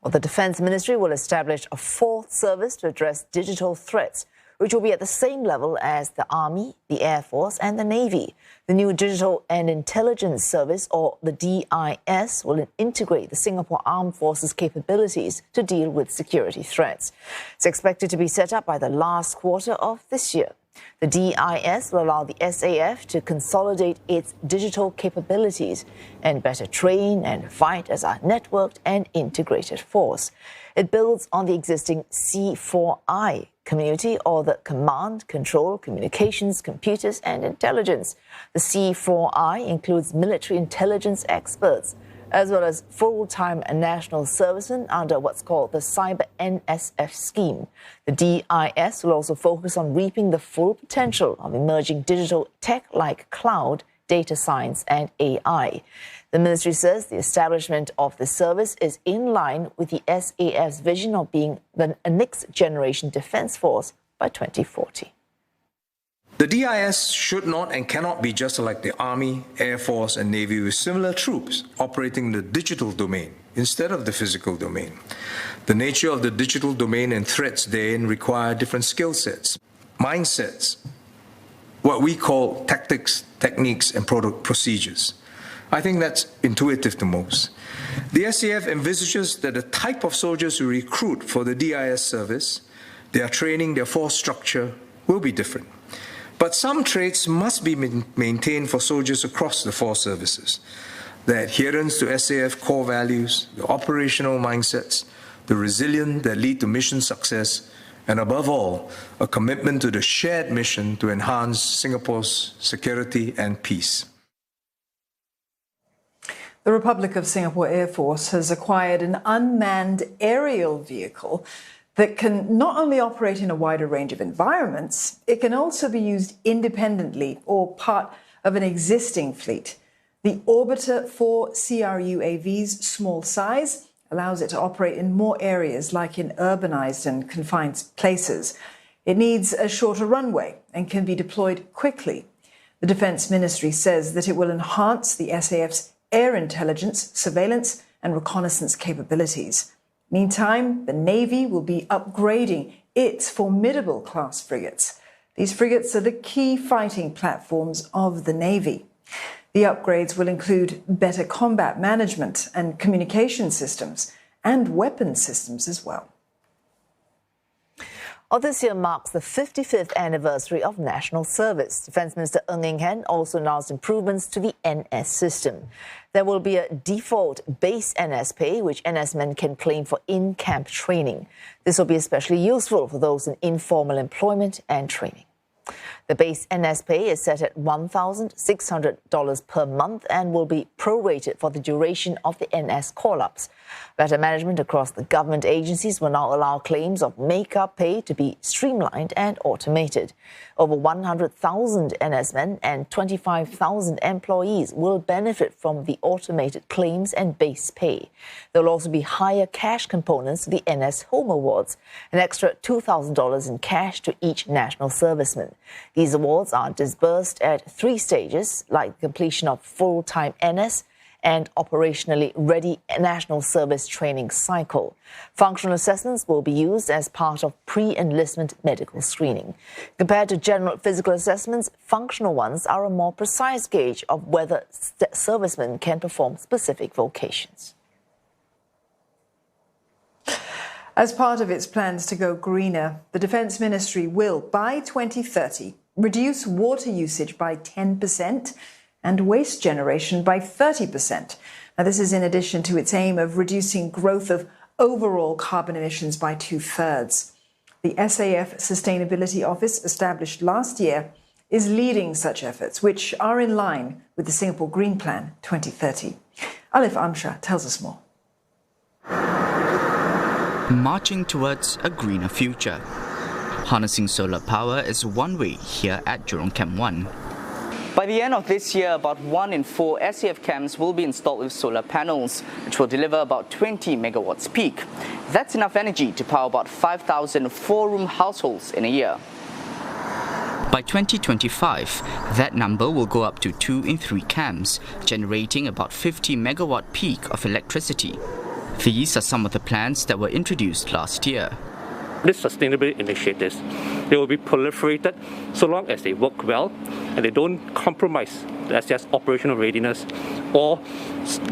Well, the Defence Ministry will establish a fourth service to address digital threats, which will be at the same level as the Army, the Air Force and the Navy. The new Digital and Intelligence Service, or the DIS, will integrate the Singapore Armed Forces capabilities to deal with security threats. It's expected to be set up by the last quarter of this year. The DIS will allow the SAF to consolidate its digital capabilities and better train and fight as a networked and integrated force. It builds on the existing C4I community, or the Command, Control, Communications, Computers and Intelligence. The C4I includes military intelligence experts, as well as full-time national servicemen under what's called the Cyber NSF scheme. The DIS will also focus on reaping the full potential of emerging digital tech like cloud, data science and AI. The ministry says the establishment of the service is in line with the SAF's vision of being a next-generation defence force by 2040. The DIS should not and cannot be just like the Army, Air Force and Navy with similar troops operating in the digital domain instead of the physical domain. The nature of the digital domain and threats therein require different skill sets, mindsets, what we call tactics, techniques and procedures. I think that's intuitive to most. The SAF envisages that the type of soldiers we recruit for the DIS service, their training, their force structure will be different. But some traits must be maintained for soldiers across the four services. The adherence to SAF core values, the operational mindsets, the resilience that lead to mission success, and above all, a commitment to the shared mission to enhance Singapore's security and peace. The Republic of Singapore Air Force has acquired an unmanned aerial vehicle that can not only operate in a wider range of environments, it can also be used independently or part of an existing fleet. The Orbiter 4 CRU-AV's small size allows it to operate in more areas, like in urbanized and confined places. It needs a shorter runway and can be deployed quickly. The Defence Ministry says that it will enhance the SAF's air intelligence, surveillance and reconnaissance capabilities. Meantime, the Navy will be upgrading its formidable class frigates. These frigates are the key fighting platforms of the Navy. The upgrades will include better combat management and communication systems and weapon systems as well. This year marks the 55th anniversary of national service. Defence Minister Ng Eng Hen also announced improvements to the NS system. There will be a default base NS pay, which NS men can claim for in-camp training. This will be especially useful for those in informal employment and training. The base NS pay is set at $1,600 per month and will be prorated for the duration of the NS call-ups. Better management across the government agencies will now allow claims of make-up pay to be streamlined and automated. Over 100,000 NS men and 25,000 employees will benefit from the automated claims and base pay. There will also be higher cash components to the NS Home Awards, an extra $2,000 in cash to each national serviceman. These awards are disbursed at 3 stages, like the completion of full-time NS and operationally ready national service training cycle. Functional assessments will be used as part of pre-enlistment medical screening. Compared to general physical assessments, functional ones are a more precise gauge of whether servicemen can perform specific vocations. As part of its plans to go greener, the Defence Ministry will, by 2030, reduce water usage by 10% and waste generation by 30%. Now, this is in addition to its aim of reducing growth of overall carbon emissions by 2/3. The SAF Sustainability Office, established last year, is leading such efforts, which are in line with the Singapore Green Plan 2030. Alif Amshar tells us more. Marching towards a greener future. Harnessing solar power is one way here at Jurong Camp 1. By the end of this year, about 1 in 4 SAF camps will be installed with solar panels, which will deliver about 20 megawatts peak. That's enough energy to power about 5,000 4-room households in a year. By 2025, that number will go up to 2 in 3 camps, generating about 50 megawatt peak of electricity. These are some of the plans that were introduced last year. These sustainability initiatives, they will be proliferated so long as they work well and they don't compromise the SAF's operational readiness or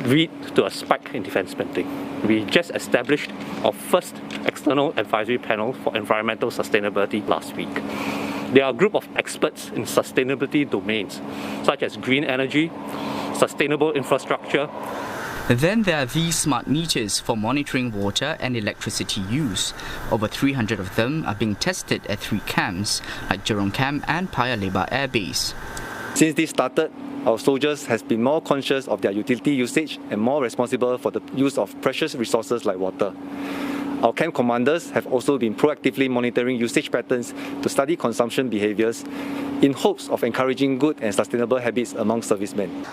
lead to a spike in defence spending. We just established our first external advisory panel for environmental sustainability last week. They are a group of experts in sustainability domains such as green energy, sustainable infrastructure. Then there are these smart meters for monitoring water and electricity use. Over 300 of them are being tested at 3 camps, like Jurong Camp and Paya Lebar Air Base. Since this started, our soldiers have been more conscious of their utility usage and more responsible for the use of precious resources like water. Our camp commanders have also been proactively monitoring usage patterns to study consumption behaviours in hopes of encouraging good and sustainable habits among servicemen.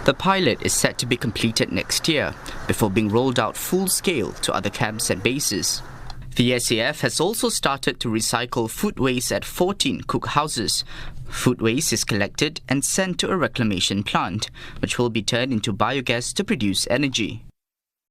The pilot is set to be completed next year, before being rolled out full-scale to other camps and bases. The SAF has also started to recycle food waste at 14 cook houses. Food waste is collected and sent to a reclamation plant, which will be turned into biogas to produce energy.